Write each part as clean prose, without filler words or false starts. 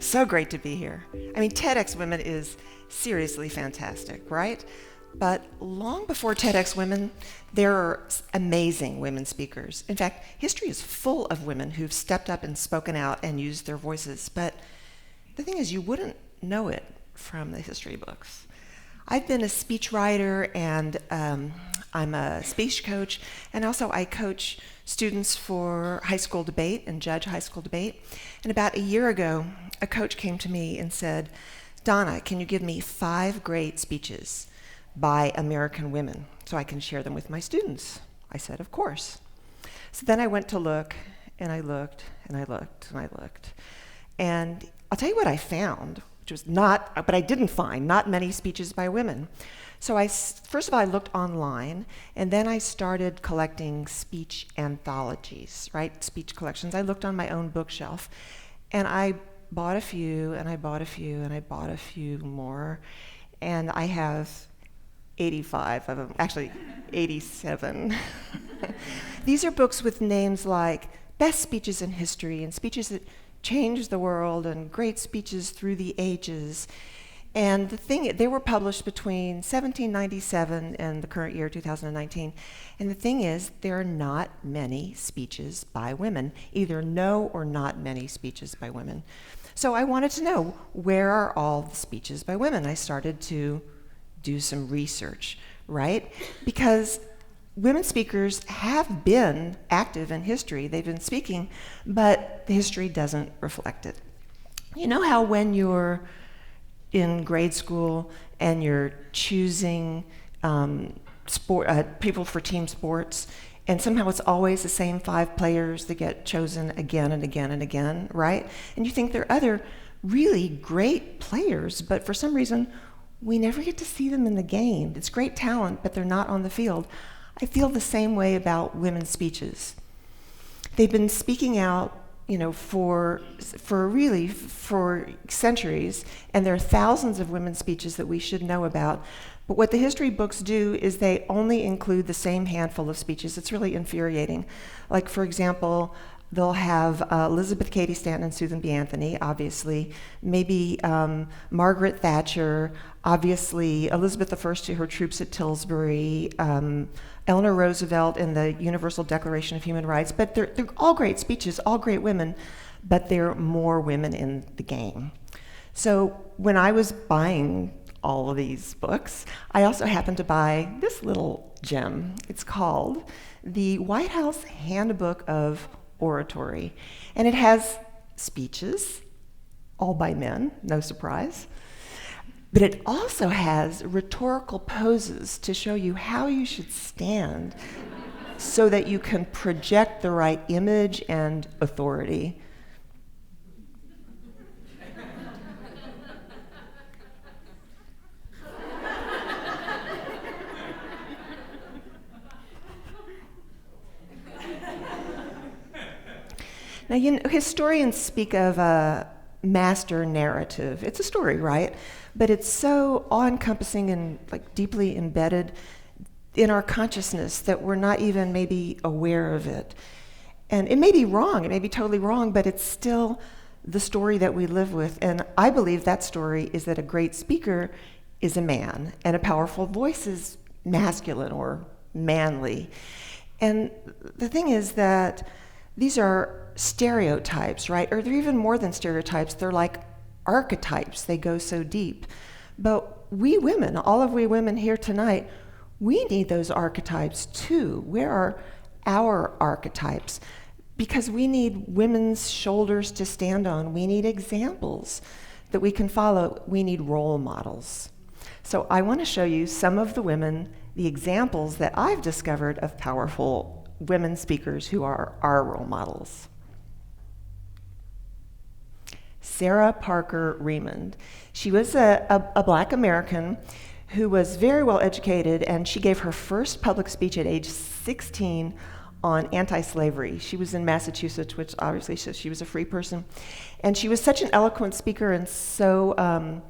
So great to be here. I mean, TEDx Women is seriously fantastic, right? But long before TEDx Women, there are amazing women speakers. In fact, history is full of women who've stepped up and spoken out and used their voices. But the thing is, you wouldn't know it from the history books. I've been a speechwriter, and I'm a speech coach, and also I coach students for high school debate and judge high school debate. And about a year ago, a coach came to me and said, "Donna, can you give me 5 great speeches by American women so I can share them with my students?" I said, "Of course." So then I went to look, and I looked, and I looked, and I looked. And I'll tell you what I found, which was but I didn't find not many speeches by women. So first of all, I looked online, and then I started collecting speech anthologies, right? Speech collections. I looked on my own bookshelf, and I bought a few, and I bought a few, and I bought a few more, and I have 85 of them, actually 87. These are books with names like Best Speeches in History, and speeches that changed the world, and great speeches through the ages. And they were published between 1797 and the current year, 2019. And the thing is, there are not many speeches by women, either no or not many speeches by women. So I wanted to know, where are all the speeches by women? I started to do some research, right? Because women speakers have been active in history. They've been speaking, but the history doesn't reflect it. You know how when you're in grade school and you're choosing people for team sports, and somehow it's always the same 5 players that get chosen again and again and again, right? And you think there are other really great players, but for some reason, we never get to see them in the game. It's great talent, but they're not on the field. I feel the same way about women's speeches. They've been speaking out, for centuries, and there are thousands of women's speeches that we should know about. But what the history books do is they only include the same handful of speeches. It's really infuriating. Like, for example, they'll have Elizabeth Cady Stanton and Susan B. Anthony, obviously, maybe Margaret Thatcher, obviously Elizabeth I to her troops at Tillsbury, Eleanor Roosevelt in the Universal Declaration of Human Rights. But they're all great speeches, all great women, but there are more women in the game. So when I was buying all of these books, I also happened to buy this little gem. It's called the White House Handbook of Oratory, and it has speeches, all by men, no surprise, but it also has rhetorical poses to show you how you should stand so that you can project the right image and authority. Now, historians speak of a master narrative. It's a story, right? But it's so all-encompassing and deeply embedded in our consciousness that we're not even maybe aware of it. And it may be wrong, it may be totally wrong, but it's still the story that we live with. And I believe that story is that a great speaker is a man, and a powerful voice is masculine or manly. And the thing is that these are stereotypes, right? Or they're even more than stereotypes. They're like archetypes. They go so deep. But we women, all of we women here tonight, we need those archetypes too. Where are our archetypes? Because we need women's shoulders to stand on. We need examples that we can follow. We need role models. So I want to show you some of the women, the examples that I've discovered of powerful women speakers who are our role models. Sarah Parker Remond. She was a Black American who was very well educated, and she gave her first public speech at age 16 on anti-slavery. She was in Massachusetts, which obviously shows she was a free person. And she was such an eloquent speaker and so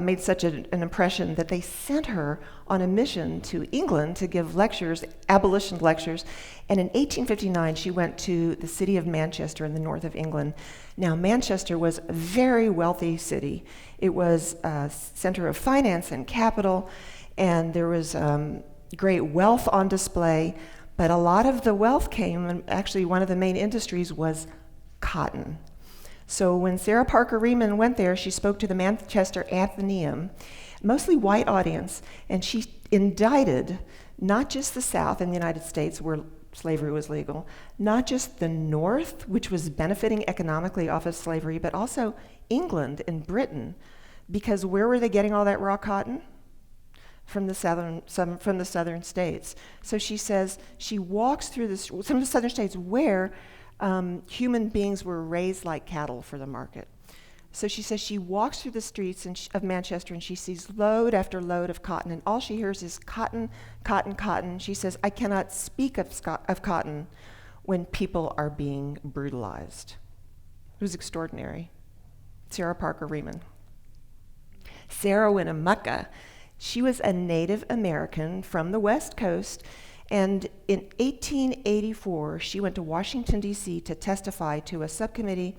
made such an impression that they sent her on a mission to England to give lectures, abolition lectures. And in 1859, she went to the city of Manchester in the north of England. Now, Manchester was a very wealthy city. It was a center of finance and capital, and there was great wealth on display. But a lot of the wealth came, and actually one of the main industries was cotton. So when Sarah Parker Remond went there, she spoke to the Manchester Athenaeum, mostly white audience, and she indicted not just the South in the United States, where slavery was legal, not just the North, which was benefiting economically off of slavery, but also England and Britain, because where were they getting all that raw cotton? From the southern states. So she says she walks through some of the southern states where human beings were raised like cattle for the market. So she says she walks through the streets of Manchester and she sees load after load of cotton, and all she hears is cotton, cotton, cotton. She says, I cannot speak of cotton when people are being brutalized. It was extraordinary. Sarah Parker Remond. Sarah Winnemucca, she was a Native American from the West Coast, and in 1884, she went to Washington, D.C. to testify to a subcommittee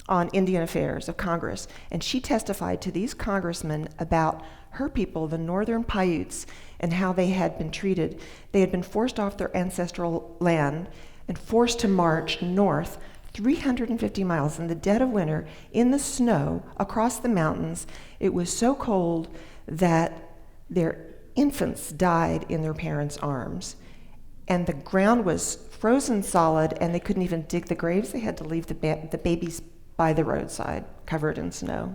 on Indian Affairs of Congress. And she testified to these congressmen about her people, the Northern Paiutes, and how they had been treated. They had been forced off their ancestral land and forced to march north 350 miles in the dead of winter in the snow across the mountains. It was so cold that their infants died in their parents' arms. And the ground was frozen solid, and they couldn't even dig the graves. They had to leave the babies by the roadside, covered in snow.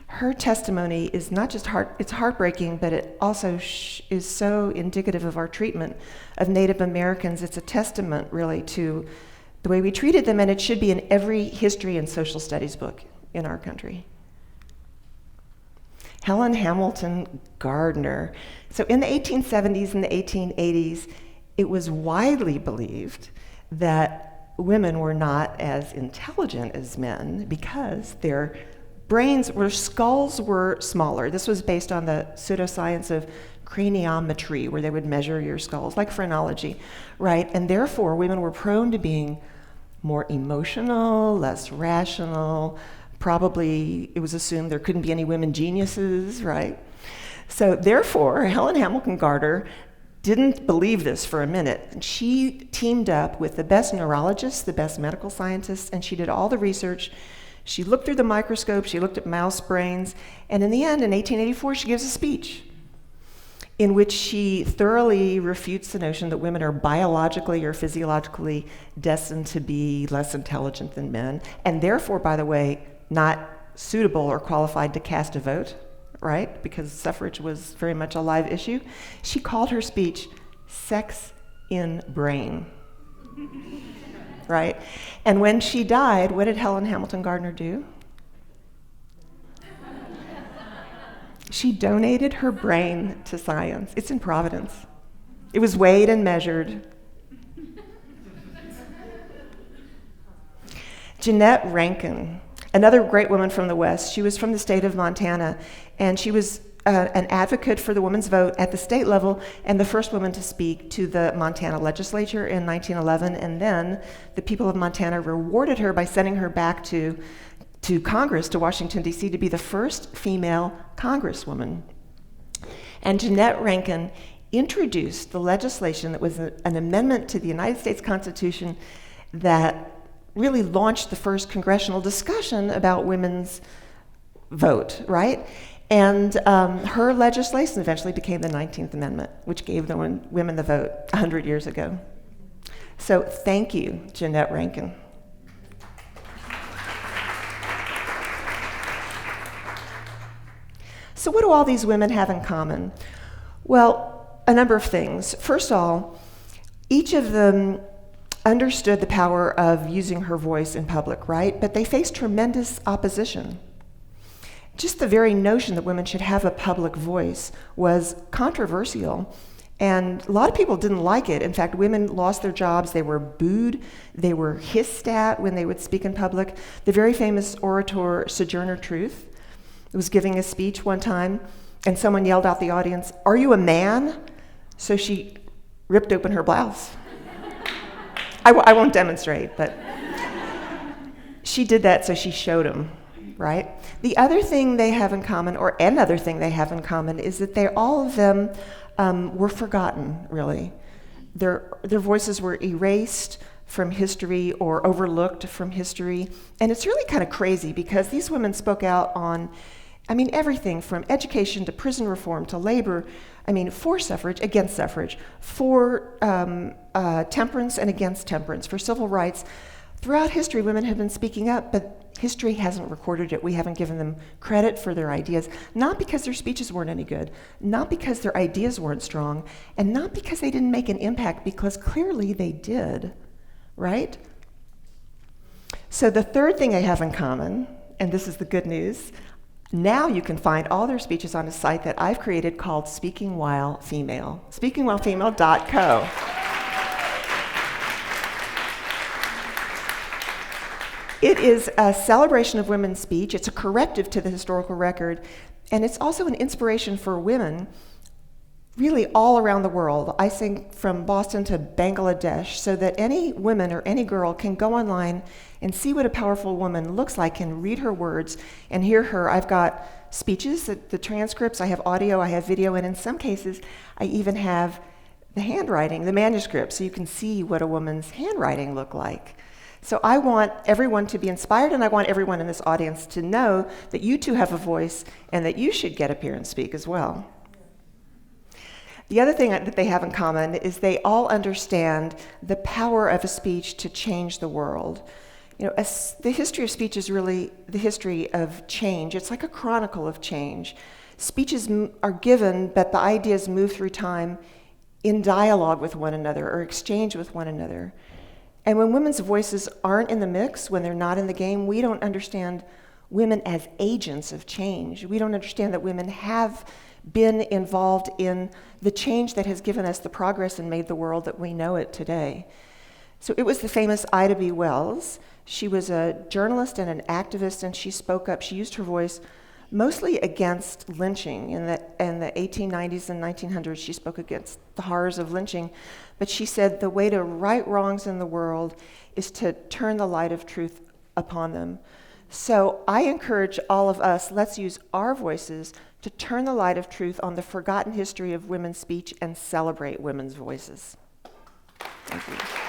Her testimony is not just it's heartbreaking, but it also is so indicative of our treatment of Native Americans. It's a testament, really, to the way we treated them, and it should be in every history and social studies book in our country. Helen Hamilton Gardner. So in the 1870s and the 1880s, it was widely believed that women were not as intelligent as men because their skulls were smaller. This was based on the pseudoscience of craniometry, where they would measure your skulls, like phrenology, right? And therefore, women were prone to being more emotional, less rational. Probably it was assumed there couldn't be any women geniuses, right? So therefore, Helen Hamilton Gardner didn't believe this for a minute. She teamed up with the best neurologists, the best medical scientists, and she did all the research. She looked through the microscope, she looked at mouse brains, and in the end, in 1884, she gives a speech in which she thoroughly refutes the notion that women are biologically or physiologically destined to be less intelligent than men, and therefore, by the way, not suitable or qualified to cast a vote, right? Because suffrage was very much a live issue. She called her speech Sex in Brain, right? And when she died, what did Helen Hamilton Gardner do? She donated her brain to science. It's in Providence. It was weighed and measured. Jeannette Rankin, another great woman from the West. She was from the state of Montana, and she was an advocate for the women's vote at the state level and the first woman to speak to the Montana legislature in 1911. And then the people of Montana rewarded her by sending her back to Congress, to Washington, D.C., to be the first female congresswoman. And Jeannette Rankin introduced the legislation that was an amendment to the United States Constitution that really launched the first congressional discussion about women's vote, right? And her legislation eventually became the 19th Amendment, which gave the women the vote 100 years ago. So thank you, Jeannette Rankin. So what do all these women have in common? Well, a number of things. First of all, each of them understood the power of using her voice in public, right? But they faced tremendous opposition. Just the very notion that women should have a public voice was controversial And a lot of people didn't like it. In fact, women lost their jobs. They were booed. They were hissed at when they would speak in public. The very famous orator Sojourner Truth was giving a speech one time, and someone yelled out the audience, "Are you a man?" So she ripped open her blouse. I won't demonstrate, but she did that so she showed him, right? The other thing they have in common, or another thing they have in common, is that all of them were forgotten, really. Their voices were erased from history or overlooked from history. And it's really kind of crazy because these women spoke out on, everything from education to prison reform to labor, for suffrage, against suffrage, for temperance and against temperance, for civil rights. Throughout history, women have been speaking up, but history hasn't recorded it. We haven't given them credit for their ideas, not because their speeches weren't any good, not because their ideas weren't strong, and not because they didn't make an impact, because clearly they did, right? So the third thing they have in common, and this is the good news, now you can find all their speeches on a site that I've created called Speaking While Female, speakingwhilefemale.co. It is a celebration of women's speech. It's a corrective to the historical record, and it's also an inspiration for women really all around the world. I think from Boston to Bangladesh, so that any woman or any girl can go online and see what a powerful woman looks like and read her words and hear her. I've got speeches, the transcripts, I have audio, I have video, and in some cases, I even have the handwriting, the manuscript, so you can see what a woman's handwriting looked like. So I want everyone to be inspired, and I want everyone in this audience to know that you too have a voice and that you should get up here and speak as well. The other thing that they have in common is they all understand the power of a speech to change the world. The history of speech is really the history of change. It's like a chronicle of change. Speeches are given, but the ideas move through time in dialogue with one another or exchange with one another. And when women's voices aren't in the mix, when they're not in the game, we don't understand women as agents of change. We don't understand that women have been involved in the change that has given us the progress and made the world that we know it today. So it was the famous Ida B. Wells. She was a journalist and an activist, and she spoke up. She used her voice mostly against lynching. In the 1890s and 1900s, she spoke against the horrors of lynching. But she said the way to right wrongs in the world is to turn the light of truth upon them. So I encourage all of us, let's use our voices to turn the light of truth on the forgotten history of women's speech and celebrate women's voices. Thank you.